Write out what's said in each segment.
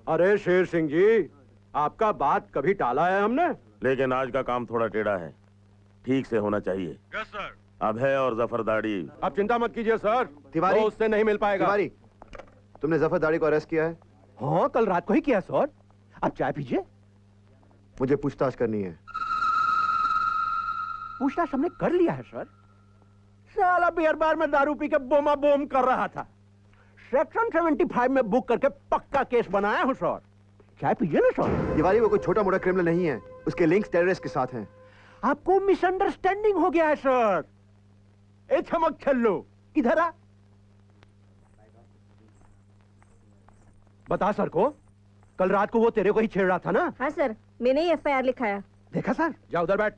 अरे शेर सिंह जी, आपका बात कभी टाला है हमने? लेकिन आज का काम थोड़ा टेढ़ा है, ठीक से होना चाहिए। Yes sir. अभय और जफरदाड़ी। आप चिंता मत कीजिए सर, तिवारी, वो उससे नहीं मिल पाएगा। तिवारी, तुमने जफरदाड़ी को अरेस्ट किया है? हाँ, कल रात को ही किया सर। आप चाय पीजिए। मुझे पूछताछ करनी है। पूछताछ हमने कर लिया है सर। साला बियर बार में दारू पी के बोमा बोम कर रहा था। सेक्शन 75 में बुक करके पक्का केस बनाया हूं सर। चाय पीजिए ना सर। तिवारी, वो कोई छोटा मोटा क्रिमिनल नहीं है, उसके लिंक्स टेररिस्ट के साथ हैं। आपको मिसअंडरस्टैंडिंग हो गया है सर। ए चमक छल्लो, इधर आ। बता सर को, कल रात को वो तेरे को ही छेड़ रहा था ना? हाँ सर, मैंने ही FIR लिखाया। देखा सर? जा उधर बैठ।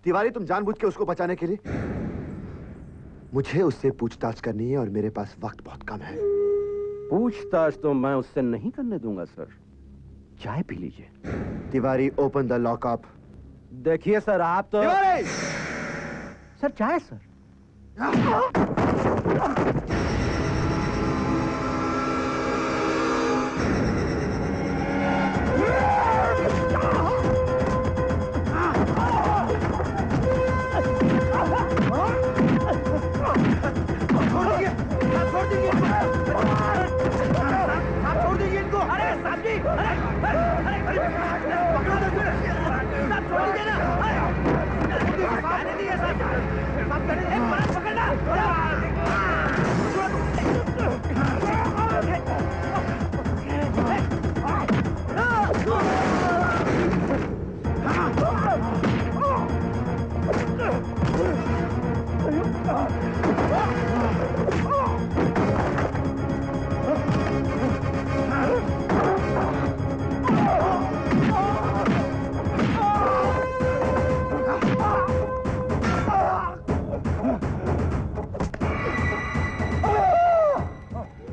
तिवारी, तुम जानबूझ के उसको बचाने के लिए? मुझे उससे पूछताछ करनी है और मेरे पास वक्त बहुत कम है। पूछताछ तो मैं उससे नहीं करने दूंगा सर। चाय पी लीजिए। Tiwari, open the lockup. देखिए सर, आप तो सर चाय सर।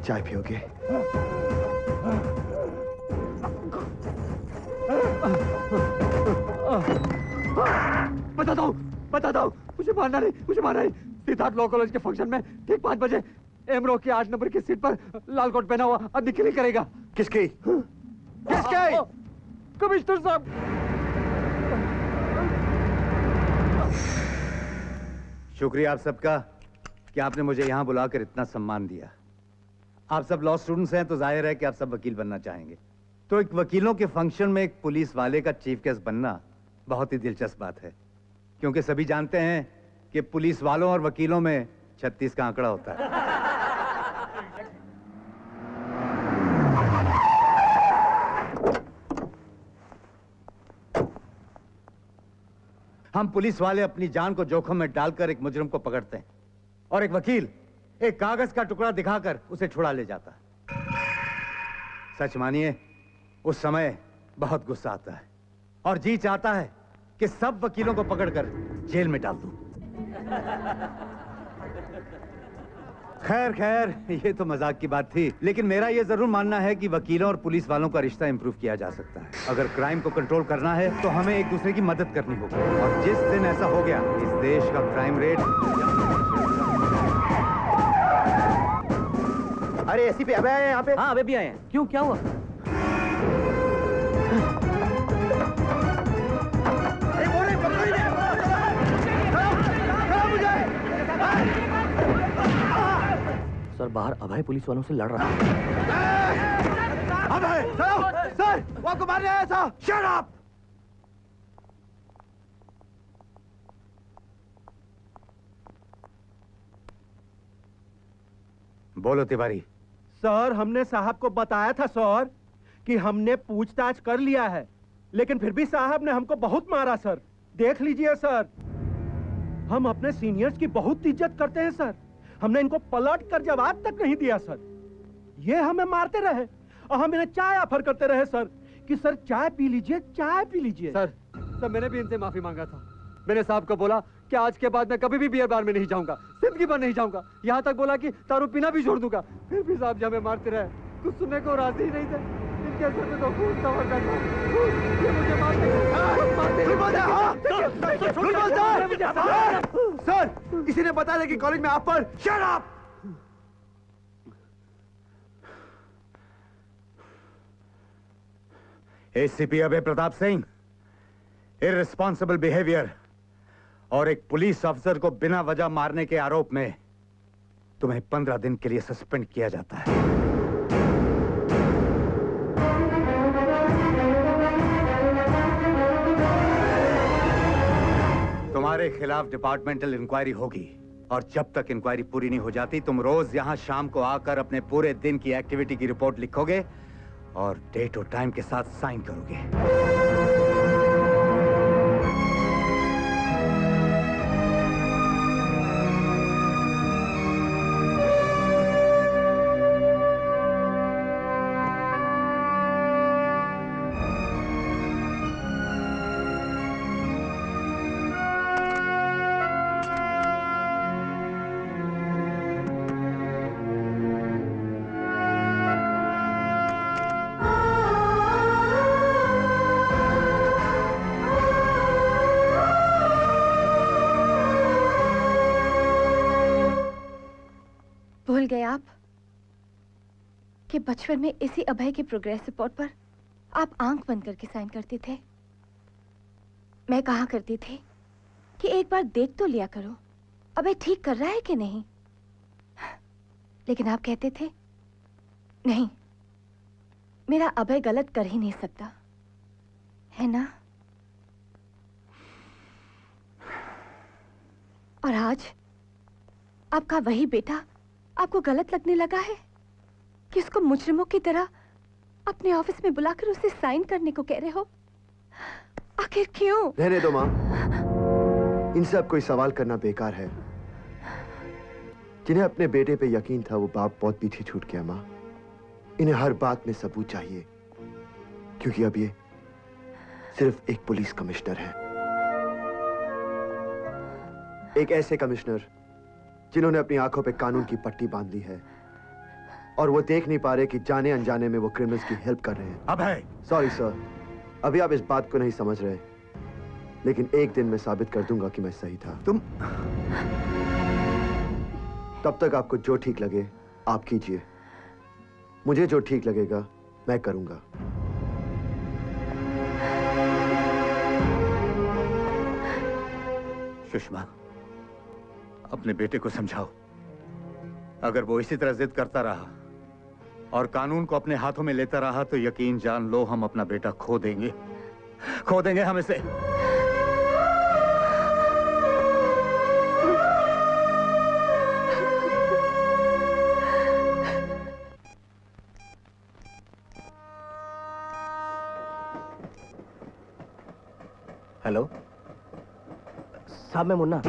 चाय पियोगे? बताता हूँ, मुझे मारना नहीं। सिद्धार्थ लॉ कॉलेज के फंक्शन में ठीक 5 बजे एमरो की 8 नंबर की सीट पर लाल कोट पहना हुआ आदमी खिली करेगा। किसकी? कमिश्नर साहब। शुक्रिया आप सबका कि आपने मुझे यहाँ बुलाकर इतना सम्मान दिया। आप सब लॉ स्टूडेंट्स हैं तो जाहिर है कि आप सब वकील बनना चाहेंगे। तो एक वकीलों के फंक्शन में एक पुलिस वाले का चीफ गेस्ट बनना बहुत ही दिलचस्प बात है, क्योंकि सभी जानते हैं कि पुलिस वालों और वकीलों में 36 का आंकड़ा होता है। हम पुलिस वाले अपनी जान को जोखिम में डालकर एक मुजरिम को पकड़ते हैं और एक वकील एक कागज का टुकड़ा दिखाकर उसे छुड़ा ले जाता है। सच मानिए, उस समय बहुत गुस्सा आता है और जी चाहता है कि सब वकीलों को पकड़कर जेल में डाल दूं। खैर, ये तो मजाक की बात थी, लेकिन मेरा ये जरूर मानना है कि वकीलों और पुलिस वालों का रिश्ता इंप्रूव किया जा सकता है। अगर क्राइम को कंट्रोल करना है तो हमें एक दूसरे की मदद करनी होगी, और जिस दिन ऐसा हो गया, इस देश का क्राइम रेट। अरे एसीपी अबे आए हैं यहाँ पे? हाँ, अबे भी आए हैं। क्यों, क्या हुआ? सर, बाहर अभय पुलिस वालों से लड़ रहा है। अबे, सर, वो आपको मारने आया था। Shut up! बोलो तिवारी। सर, हमने साहब को बताया था सर कि हमने पूछताछ कर लिया है, लेकिन फिर भी साहब ने हमको बहुत मारा सर। देख लीजिए सर, हम अपने सीनियर्स की बहुत इज्जत करते हैं सर। हमने इनको पलट कर जवाब तक नहीं दिया सर। ये हमें मारते रहे और हम इन्हें चाय ऑफर करते रहे सर कि सर चाय पी लीजिए, चाय पी लीजिए। सर, मैंने भी इनसे माफी मांगा था। मैंने साहब को बोला कि आज के बाद मैं कभी भी बियर बार में नहीं जाऊंगा, जिंदगी भर नहीं जाऊंगा। यहाँ तक बोला कि दारू पीना भी छोड़ दूंगा। फिर भी साहब जब हमें मारते रहे, कुछ सुनने को राजी ही नहीं थे। इनके असर में तो खून संवर गया था। ये मुझे सर, इसी ने बता दिया कि कॉलेज में आप पर। Shut up! एसीपी अभय प्रताप सिंह, इररिस्पॉन्सिबल बिहेवियर और एक पुलिस ऑफिसर को बिना वजह मारने के आरोप में तुम्हें 15 दिन के लिए सस्पेंड किया जाता है। तुम्हारे खिलाफ डिपार्टमेंटल इंक्वायरी होगी और जब तक इंक्वायरी पूरी नहीं हो जाती तुम रोज यहां शाम को आकर अपने पूरे दिन की एक्टिविटी की रिपोर्ट लिखोगे और डेट और टाइम के साथ साइन करोगे। भूल गए आप कि बचपन में इसी अभय की प्रोग्रेस रिपोर्ट पर आप आंख बंद करके साइन करते थे। मैं कहा करती थी कि एक बार देख तो लिया करो अभय ठीक कर रहा है कि नहीं, लेकिन आप कहते थे नहीं, मेरा अभय गलत कर ही नहीं सकता, है ना? और आज आपका वही बेटा आपको गलत लगने लगा है कि उसको मुजरिमों की तरह अपने ऑफिस में बुलाकर उसे साइन करने को कह रहे हो। आखिर क्यों? रहने दो माँ, इनसे अब कोई सवाल करना बेकार है। जिन्हें अपने बेटे पे यकीन था वो बाप बहुत पीछे छूट गया माँ। इन्हें हर बात में सबूत चाहिए क्योंकि अब ये सिर्फ एक पुलिस कमिश्नर है, एक ऐसे कमिश्नर जिन्होंने अपनी आंखों पे कानून की पट्टी बांध ली है और वो देख नहीं पा रहे कि जाने अनजाने में वो क्रिमिनल्स की हेल्प कर रहे हैं। अभय! सॉरी सर, अभी आप इस बात को नहीं समझ रहे, लेकिन एक दिन मैं साबित कर दूंगा कि मैं सही था। तुम तब तक आपको जो ठीक लगे आप कीजिए, मुझे जो ठीक लगेगा मैं करूंगा। सुषमा, अपने बेटे को समझाओ। अगर वो इसी तरह जिद करता रहा और कानून को अपने हाथों में लेता रहा तो यकीन जान लो हम अपना बेटा खो देंगे हम इसे। हेलो साहब, मैं मुन्ना।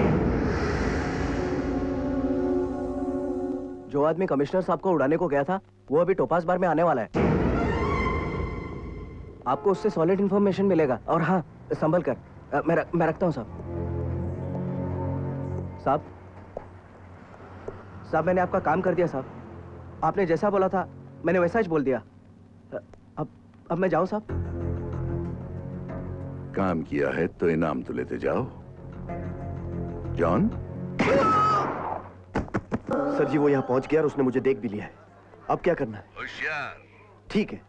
जो आदमी कमिश्नर साहब को उड़ाने को गया था वो अभी टोपास बार में आने वाला है। आपको उससे सॉलिड इंफॉर्मेशन मिलेगा। और हाँ, संभल कर। मैं रखता हूँ साहब। साहब मैंने आपका काम कर दिया साहब। आपने जैसा बोला था मैंने वैसा ही बोल दिया। अब मैं जाऊँ साहब? काम किया है तो इनाम तो लेते जाओ। जॉन? सर जी वो यहाँ पहुंच गया और उसने मुझे देख भी लिया है। अब क्या करना है? होशियार। ठीक है।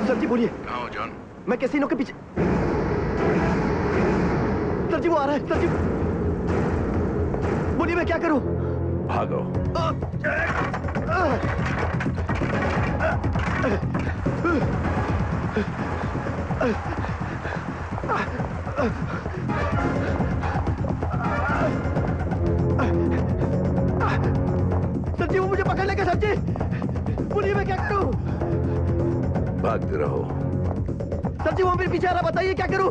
सर जी बोलिए। कहाँ हो जॉन? मैं कैसीनो के पीछे। जी वो आ रहा है सर जी। बोलिए मैं क्या करूं? भागो। सर जी वो मुझे पकड़ लेगा सर जी। बोलिए मैं क्या करूं? भागते रहो। सर जी वो मेरे पीछे आ रहा, बताइए क्या करूं?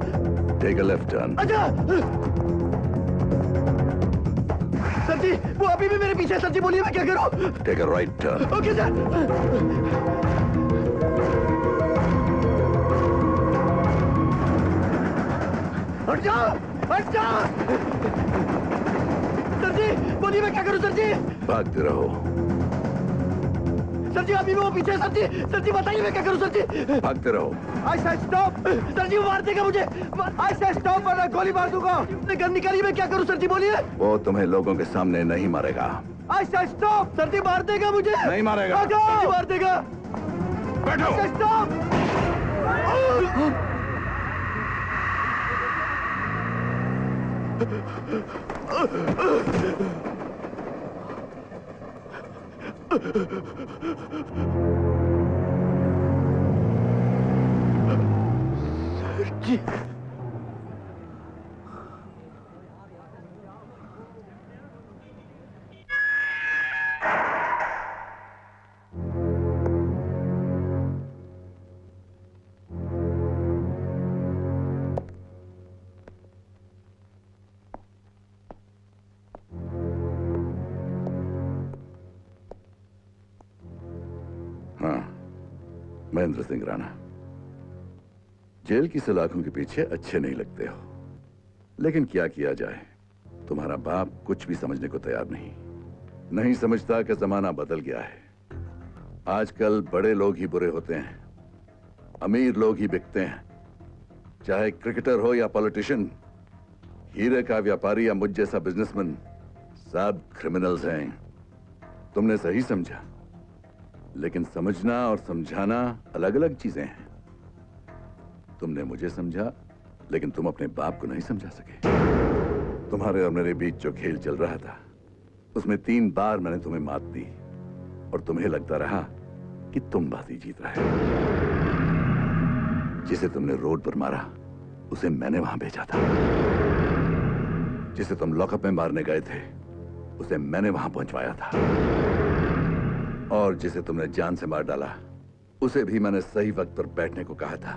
Take a left turn. अच्छा सर जी वो अभी भी मेरे पीछे है। सर जी बोलिए मैं क्या करूं? Take a right turn. Okay sir. हट जाओ, हट जाओ। सर जी बोलिए मैं क्या करूं? सर जी भागते रहो। सर जी अभी भी वो पीछे है। सर जी बताइए मैं क्या करूं? सर जी भागते रहो। आई से स्टॉप। सर जी वो मार देगा मुझे। आई से स्टॉप वरना गोली मार दूंगा। गन निकालिए, मैं क्या करूं? सर जी बोलिए। वो तुम्हें लोगों के सामने नहीं मारेगा। आई से स्टॉप। सर जी मार देगा मुझे। नहीं मारेगा। सर जी मार देगा। बैठो। स्टॉप। जी हाँ, महेंद्र सिंह राणा। जेल की सलाखों के पीछे अच्छे नहीं लगते हो, लेकिन क्या किया जाए, तुम्हारा बाप कुछ भी समझने को तैयार नहीं समझता कि जमाना बदल गया है। आजकल बड़े लोग ही बुरे होते हैं, अमीर लोग ही बिकते हैं। चाहे क्रिकेटर हो या पॉलिटिशियन, हीरे का व्यापारी या मुझ जैसा बिजनेसमैन, सब क्रिमिनल्स हैं। तुमने सही समझा, लेकिन समझना और समझाना अलग अलग चीजें हैं। तुमने मुझे समझा, लेकिन तुम अपने बाप को नहीं समझा सके। तुम्हारे और मेरे बीच जो खेल चल रहा था, उसमें 3 बार मैंने तुम्हें मात दी और तुम्हें लगता रहा कि तुम बाजी जीत रहे हो। जिसे तुमने रोड पर मारा, उसे मैंने वहां भेजा था। जिसे तुम लॉकअप में मारने गए थे, उसे मैंने वहां पहुंचवाया था। और जिसे तुमने जान से मार डाला, उसे भी मैंने सही वक्त पर बैठने को कहा था,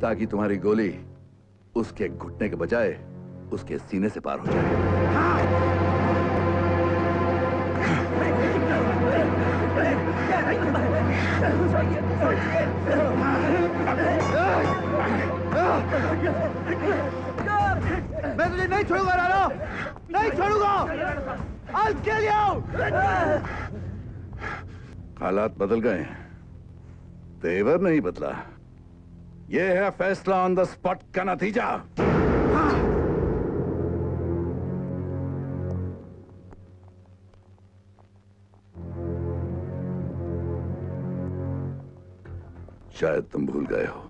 ताकि तुम्हारी गोली उसके घुटने के बजाय उसके सीने से पार हो जाए। मैं तुझे नहीं छोड़ूंगा राणा, नहीं छोड़ूंगा। I'll kill you! हालात बदल गए हैं, तेवर नहीं बदला। यह है फैसला ऑन द स्पॉट का नतीजा। शायद तुम भूल गए हो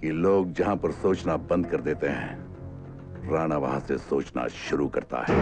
कि लोग जहां पर सोचना बंद कर देते हैं, राणा वहां से सोचना शुरू करता है।